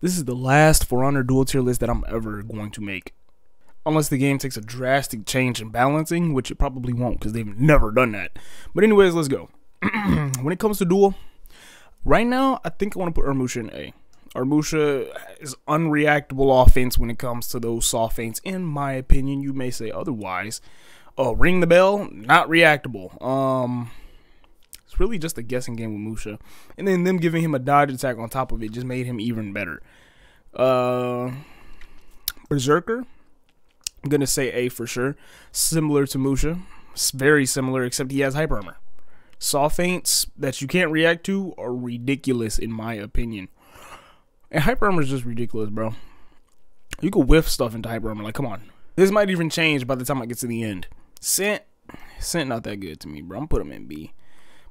This is the last For Honor dual tier list that I'm ever going to make. Unless the game takes a drastic change in balancing, which it probably won't because they've never done that. But anyways, let's go. When it comes to duel, right now, I think I want to put Armusha in A. Armusha is unreactable offense when it comes to those soft feints. In my opinion, you may say otherwise. Ring the bell, not reactable. It's really just a guessing game with Musha. And then them giving him a dodge attack on top of it just made him even better. Berserker, I'm going to say A for sure. Similar to Musha. It's very similar, except he has hyper armor. Soft feints that you can't react to are ridiculous in my opinion. And hyper armor is just ridiculous, bro. You can whiff stuff into hyper armor. Like, come on. This might even change by the time I get to the end. Scent not that good to me, bro. I'm put him in B.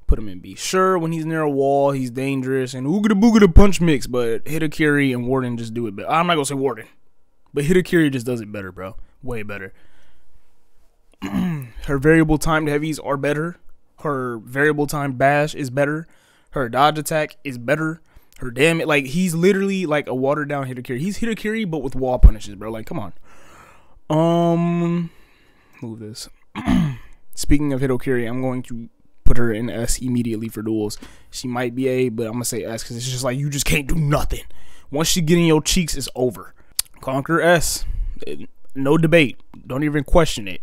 Put him in B. Sure, when he's near a wall, he's dangerous and oogada boogada punch mix, but Hitakiri and Warden just do it better. I'm not gonna say Warden, but Hitakiri just does it better, bro. Way better. Her variable timed heavies are better. Her variable timed bash is better. Her dodge attack is better. Her damage, like, he's literally like a watered down Hitakiri. He's Hitakiri, but with wall punishes, bro. Like, come on. Move this. Speaking of Hitakiri, I'm going to put her in S immediately for duels. She might be A, but I'm going to say S because it's just like, you just can't do nothing. Once she get in your cheeks, it's over. Conquer S. No debate. Don't even question it.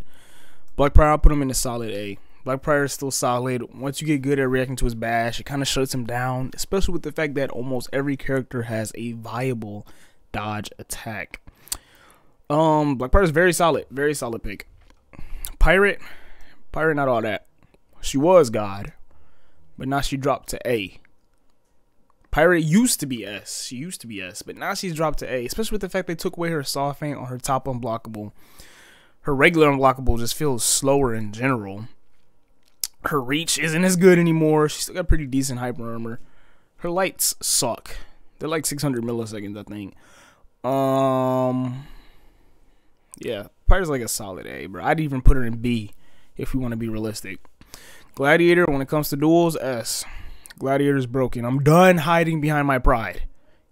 Blackbriar, I'll put him in a solid A. Blackbriar is still solid. Once you get good at reacting to his bash, it kind of shuts him down, especially with the fact that almost every character has a viable dodge attack. Blackbriar is very solid pick. Pirate, not all that. She was God, but now she dropped to A. Pirate used to be S. She used to be S, but now she's dropped to A, especially with the fact they took away her soft feint on her top unblockable. Her regular unblockable just feels slower in general. Her reach isn't as good anymore. She's still got pretty decent hyper armor. Her lights suck. They're like 600 milliseconds, I think. Yeah, Pirate's like a solid A, bro. I'd even put her in B if we want to be realistic. Gladiator, when it comes to duels, S. Gladiator's broken. I'm done hiding behind my pride.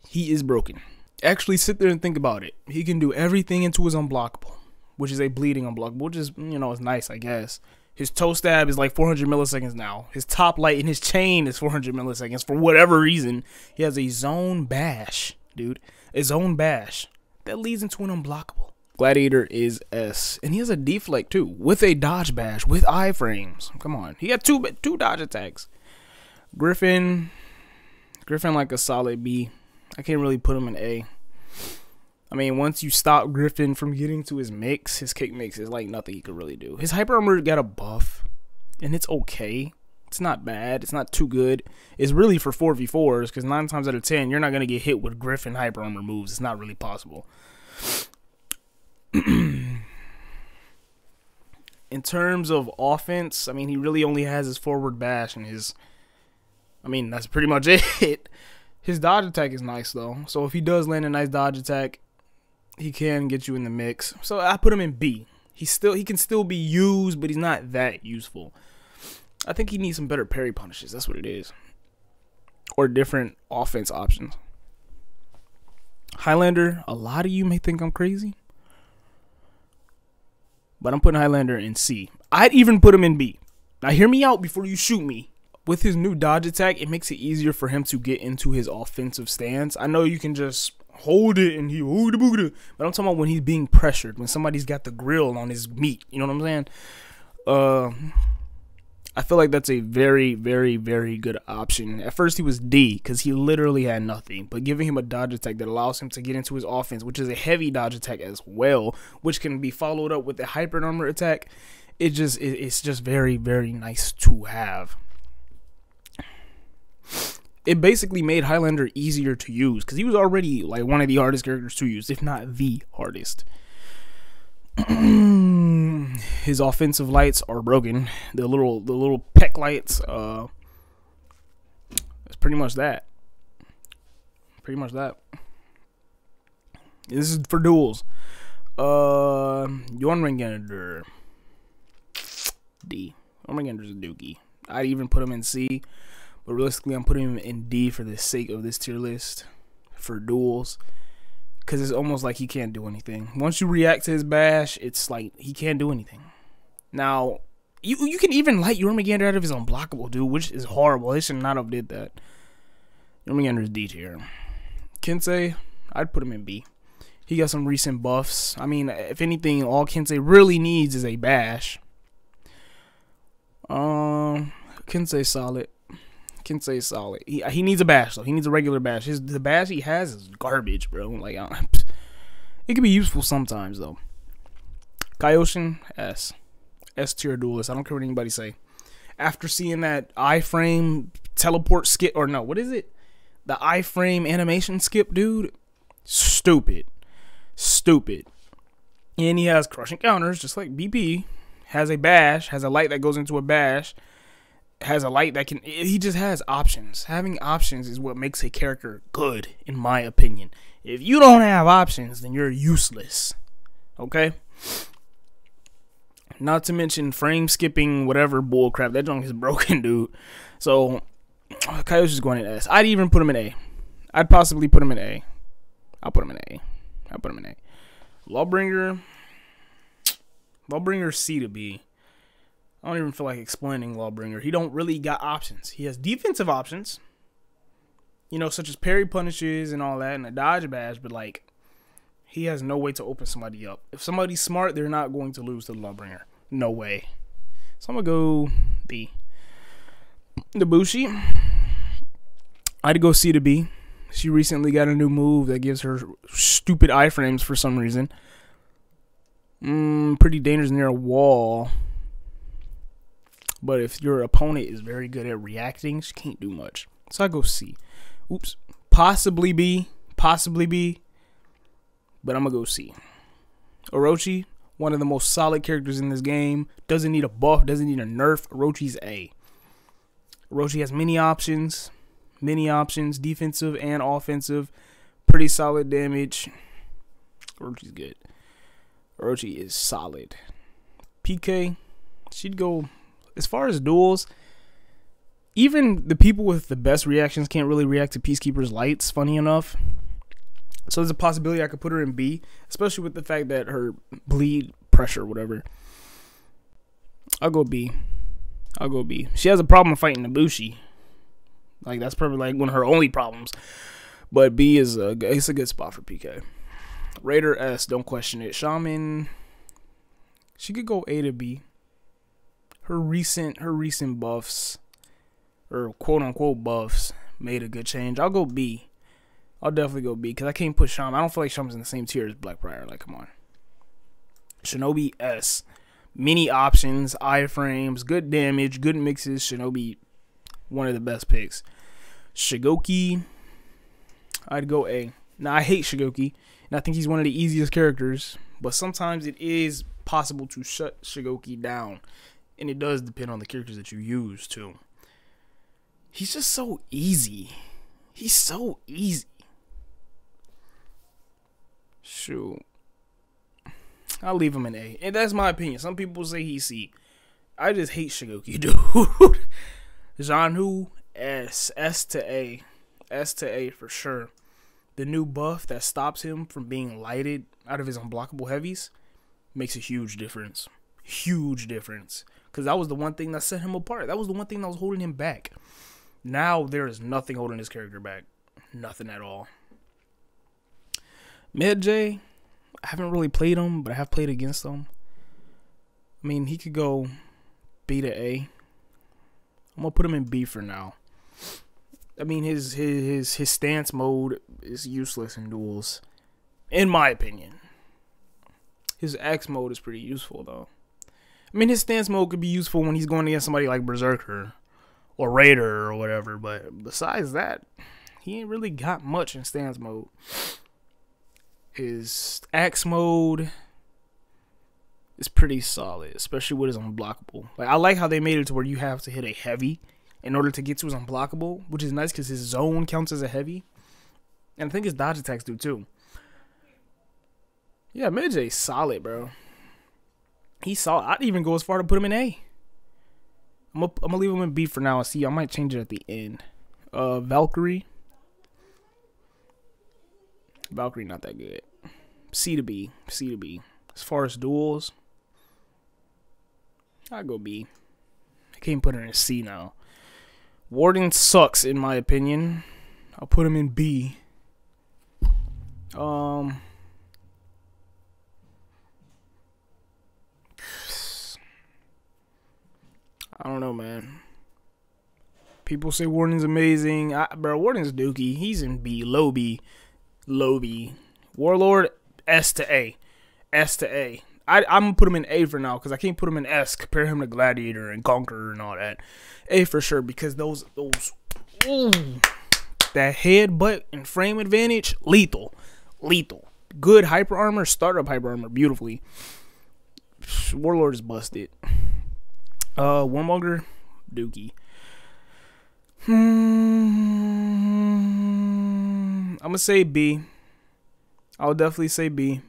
He is broken. Actually, sit there and think about it. He can do everything into his unblockable, which is a bleeding unblockable, which is, you know, it's nice, I guess. His toe stab is like 400 milliseconds now. His top light and his chain is 400 milliseconds. For whatever reason, he has a zone bash, dude. A zone bash. That leads into an unblockable. Gladiator is S. And he has a deflect too, with a dodge bash, with iframes. Come on. He got two dodge attacks. Griffin like a solid B. I can't really put him in A. I mean, once you stop Griffin from getting to his mix, his kick mix is like nothing he could really do. His hyper armor got a buff, and it's okay. It's not bad. It's not too good. It's really for 4v4s, because 9 times out of 10, you're not going to get hit with Griffin hyper armor moves. It's not really possible. In terms of offense, I mean, he really only has his forward bash and his... I mean, that's pretty much it. His dodge attack is nice, though. So if he does land a nice dodge attack, he can get you in the mix. So I put him in B. He can still be used, but he's not that useful. I think he needs some better parry punishes. That's what it is. Or different offense options. Highlander, a lot of you may think I'm crazy, but I'm putting Highlander in C. I'd even put him in B. Now hear me out before you shoot me. With his new dodge attack, it makes it easier for him to get into his offensive stance. I know you can just hold it and but I'm talking about when he's being pressured, when somebody's got the grill on his meat. You know what I'm saying? I feel like that's a very, very, very good option. At first he was D because he literally had nothing, but giving him a dodge attack that allows him to get into his offense, which is a heavy dodge attack as well, which can be followed up with a hyper armor attack. It's just very, very nice to have. It basically made Highlander easier to use because he was already like one of the hardest characters to use, if not the hardest. His offensive lights are broken. The little peck lights. That's pretty much that. This is for duels. Jormungandr. D. Jormungandr's a dookie. I'd even put him in C. But realistically, I'm putting him in D for the sake of this tier list. for duels, because it's almost like he can't do anything. Once you react to his bash, it's like he can't do anything. Now, you can even light Jormungandr out of his unblockable, dude, which is horrible. They should not have did that. Jormungandr is D tier. Kensei, I'd put him in B. He got some recent buffs. I mean, if anything, all Kensei really needs is a bash. Kensei solid. Kensei solid. He needs a bash though. He needs a regular bash. The bash he has is garbage, bro. Like, it can be useful sometimes though. Kaioshin, S tier duelist. I don't care what anybody say. After seeing that iframe teleport skip, or no, what is it? The iframe animation skip, dude. Stupid. And he has crushing counters, just like BP. Has a bash, has a light that goes into a bash, has a light that can. He just has options. Having options is what makes a character good, in my opinion. If you don't have options, then you're useless. Okay? Not to mention frame skipping, whatever bullcrap. That junk is broken, dude. So, Kaioshi's going in S. I'd even put him in A. I'd possibly put him in A. I'll put him in A. Lawbringer C to B. I don't even feel like explaining Lawbringer. He don't really got options. He has defensive options, you know, such as parry punishes and all that, and a dodge bash, but like, he has no way to open somebody up. If somebody's smart, they're not going to lose to the Lawbringer. No way. So I'm gonna go B. Nabushi, I'd go C to B. She recently got a new move that gives her stupid iframes for some reason. Pretty dangerous near a wall. But if your opponent is very good at reacting, she can't do much. So I go C. Oops. Possibly B. But I'm going to go C. Orochi, one of the most solid characters in this game. Doesn't need a buff. Doesn't need a nerf. Orochi's A. Orochi has many options. Defensive and offensive. Pretty solid damage. Orochi's good. Orochi is solid. PK, she'd go, as far as duels, even the people with the best reactions can't really react to Peacekeeper's lights, funny enough. So there's a possibility I could put her in B, especially with the fact that her bleed pressure, whatever. I'll go B. She has a problem fighting Nabushi. Like, that's probably like one of her only problems. But B is it's a good spot for PK. Raider S, don't question it. Shaman, she could go A to B. Her recent buffs, or quote unquote buffs, made a good change. I'll go B. I'll definitely go B, because I can't put Shaman. I don't feel like Shaman's in the same tier as Blackbriar. Like, come on. Shinobi S, many options, iframes, good damage, good mixes. Shinobi, one of the best picks. Shigoki, I'd go A. Now, I hate Shigoki, and I think he's one of the easiest characters, but sometimes it is possible to shut Shigoki down, and it does depend on the characters that you use, too. He's just so easy. He's so easy. Shoot. I'll leave him in A, and that's my opinion. Some people say he's C. I just hate Shigoki, dude. Zhanhu, S to A for sure. The new buff that stops him from being lighted out of his unblockable heavies makes a huge difference. Because that was the one thing that set him apart. That was the one thing that was holding him back. Now there is nothing holding this character back. Nothing at all. Mid J, I haven't really played him, but I have played against him. I mean, he could go B to A. I'm gonna put him in B for now. I mean, his stance mode is useless in duels, in my opinion. His X mode is pretty useful though. I mean, his stance mode could be useful when he's going against somebody like Berserker or Raider or whatever, but besides that, he ain't really got much in stance mode. His X mode is pretty solid, especially with his unblockable. Like, I like how they made it to where you have to hit a heavy in order to get to his unblockable, which is nice because his zone counts as a heavy. And I think his dodge attacks do too. Yeah, Midjay's solid, bro. He's solid. I'd even go as far to put him in A. I'm gonna leave him in B for now and see. I might change it at the end. Valkyrie. Valkyrie not that good. C to B. C to B. As far as duels, I go B. I can't put her in C now. Warden sucks in my opinion. I'll put him in B. I don't know, man. People say Warden's amazing. Bro, Warden's dookie. He's in B. Low B. Low B. Warlord, S to A. S to A. I'm going to put him in A for now because I can't put him in S. Compare him to Gladiator and Conqueror and all that. A for sure because those ooh, that head, butt, and frame advantage, lethal. Lethal. Good hyper armor, startup hyper armor, beautifully. Warlord is busted. Warmonger, dookie. I'm going to say B. I'll definitely say B.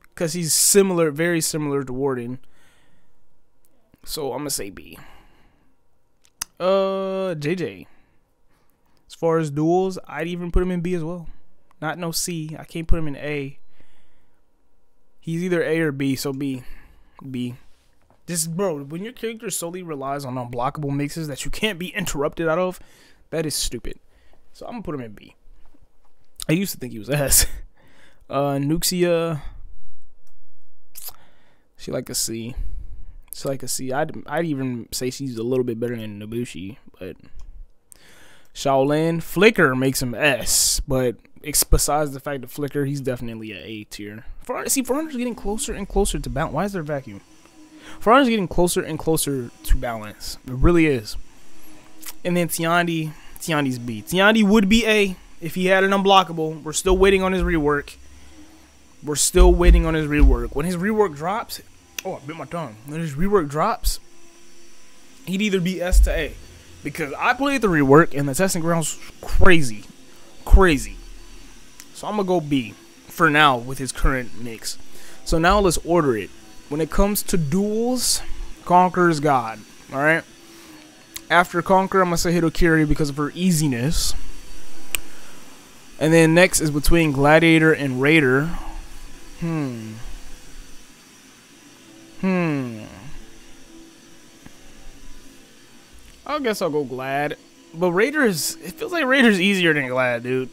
Because he's similar, very similar to Warden. So I'm going to say B. JJ. As far as duels, I'd even put him in B as well. Not no C. I can't put him in A. He's either A or B, so B. B. This, bro, when your character solely relies on unblockable mixes that you can't be interrupted out of, that is stupid. So I'm going to put him in B. I used to think he was S. Nuxia. She like a C. She's like a C. I'd even say she's a little bit better than Nobushi, but Shaolin Flicker makes him S, but besides the fact of Flicker, he's definitely an A tier. See, 400's getting closer and closer to balance. Why is there a vacuum? 400's getting closer and closer to balance. It really is. And then Tiandi's B. Tiandi would be A if he had an unblockable. We're still waiting on his rework. We're still waiting on his rework. When his rework drops, oh, I bit my tongue. When his rework drops, he'd either be S to A. Because I played the rework and the testing grounds crazy. Crazy. So I'm going to go B for now with his current mix. So now let's order it. When it comes to duels, Conqueror's God. Alright? After Conqueror, I'm going to say Hitokiri because of her easiness. And then next is between Gladiator and Raider. I guess I'll go Glad. But Raider is... It feels like Raider's easier than Glad, dude.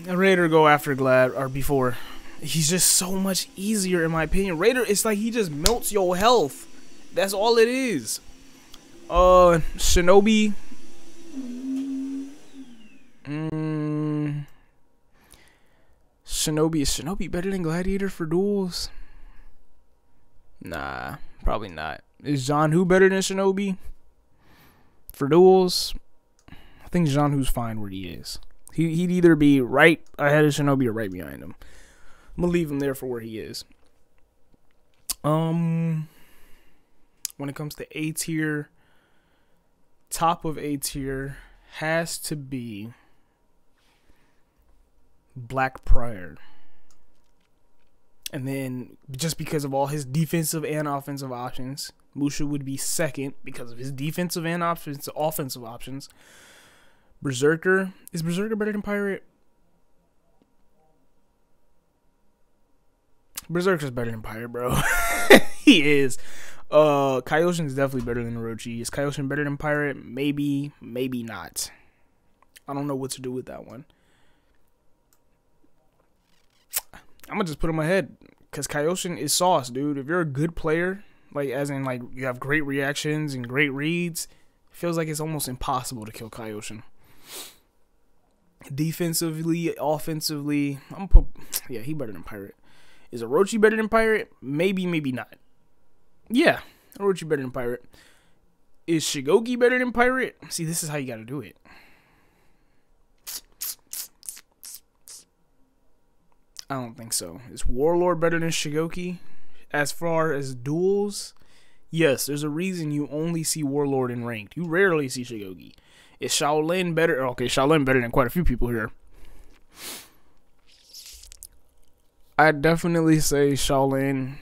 Raider go after Glad, or before. He's just so much easier in my opinion. Raider, it's like he just melts your health. That's all it is. Shinobi. Shinobi. Is Shinobi better than Gladiator for duels? Nah, probably not. Is John Who better than Shinobi for duels? I think John Who's fine where he is. He'd either be right ahead of Shinobi or right behind him. I'm gonna leave him there for where he is. When it comes to A tier, top of A tier has to be Black Prior. And then just because of all his defensive and offensive options, Musha would be second because of his defensive and offensive options. Berserker. Is Berserker better than Pirate? Berserker's better than Pirate, bro. He is. Kaioshin is definitely better than Orochi. Is Kaioshin better than Pirate? Maybe, maybe not. I don't know what to do with that one. I'm gonna just put him ahead because Kaioshin is sauce, dude. If you're a good player, like as in like you have great reactions and great reads, it feels like it's almost impossible to kill Kaioshin. Defensively, offensively, I'm gonna put, yeah, he better than Pirate. Is Orochi better than Pirate? Maybe, maybe not. Yeah, Orochi better than Pirate. Is Shigoki better than Pirate? See, this is how you gotta do it. I don't think so. Is Warlord better than Shigoki? As far as duels, yes, there's a reason you only see Warlord in ranked. You rarely see Shigoki. Is Shaolin better? Okay, Shaolin better than quite a few people here. I'd definitely say Shaolin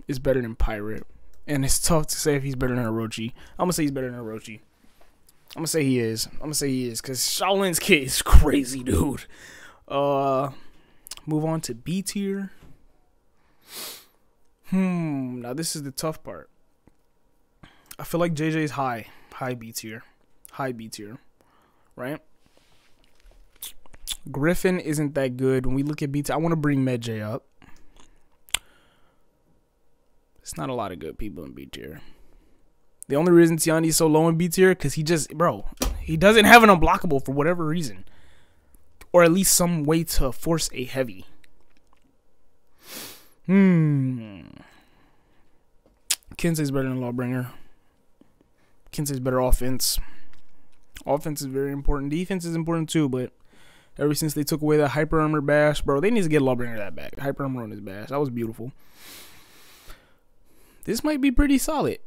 is better than Pirate. And it's tough to say if he's better than Orochi. I'm going to say he's better than Orochi. I'm gonna say he is. Because Shaolin's kit is crazy, dude. Move on to B tier. Now this is the tough part. I feel like JJ's high B tier, right? Griffin isn't that good. When we look at B tier, I want to bring Medjay up. It's not a lot of good people in B tier. The only reason Tiani's so low in B tier because he doesn't have an unblockable for whatever reason, or at least some way to force a heavy. Kensei's better than Lawbringer. Kensei's better offense. Offense is very important. Defense is important too, but ever since they took away that Hyper Armor bash, bro, they need to get Lawbringer that back. Hyper Armor on his bash. That was beautiful. This might be pretty solid.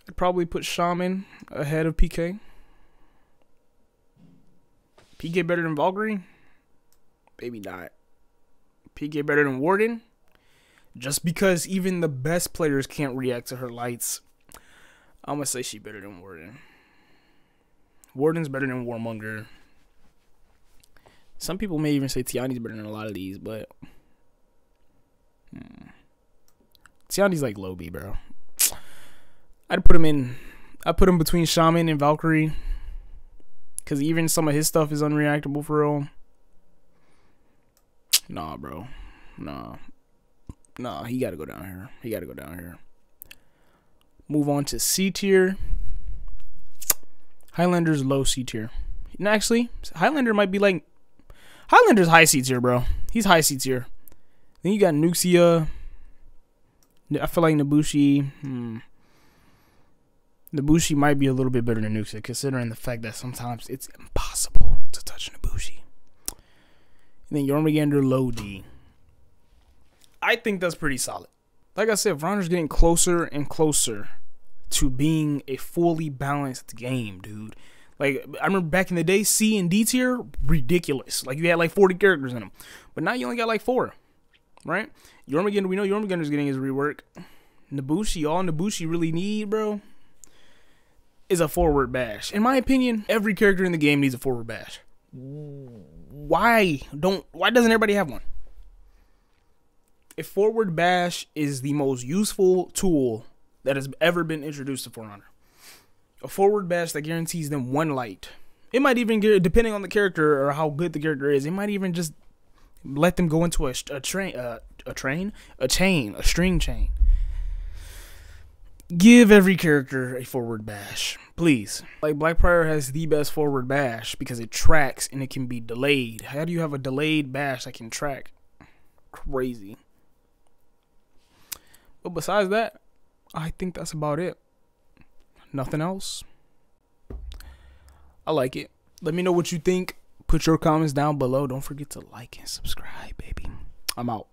I'd probably put Shaman ahead of PK. PK better than Valkyrie? Maybe not. PK better than Warden? Just because even the best players can't react to her lights, I'm going to say she better than Warden. Warden's better than Warmonger. Some people may even say Tiani's better than a lot of these, but Tiani's like low B, bro. I'd put him between Shaman and Valkyrie. Because even some of his stuff is unreactable for real. Nah, bro. Nah, he got to go down here. Move on to C tier. Highlander's low C tier. And actually, Highlander might be like... Highlander's high C tier, bro. He's high C tier. Then you got Nuxia. I feel like Nabushi... Nabushi might be a little bit better than Nuxia, considering the fact that sometimes it's impossible to touch Nabushi. And then Jormungandr low D. I think that's pretty solid. Like I said, Vronner's getting closer and closer to being a fully balanced game, dude. Like, I remember back in the day, C and D tier, ridiculous. Like, you had like 40 characters in them. But now you only got like 4, right? Jormungandr, we know Jormungandr's getting his rework. Nabushi, all Nabushi really need, bro, is a forward bash. In my opinion, every character in the game needs a forward bash. Why doesn't everybody have one? A forward bash is the most useful tool that has ever been introduced to For Honor. A forward bash that guarantees them 1 light. It might even get, depending on the character or how good the character is, it might even just let them go into a string chain. Give every character a forward bash, please. Like, Blackbriar has the best forward bash because it tracks and it can be delayed. How do you have a delayed bash that can track? Crazy. But besides that, I think that's about it. Nothing else. I like it. Let me know what you think. Put your comments down below. Don't forget to like and subscribe, baby. I'm out.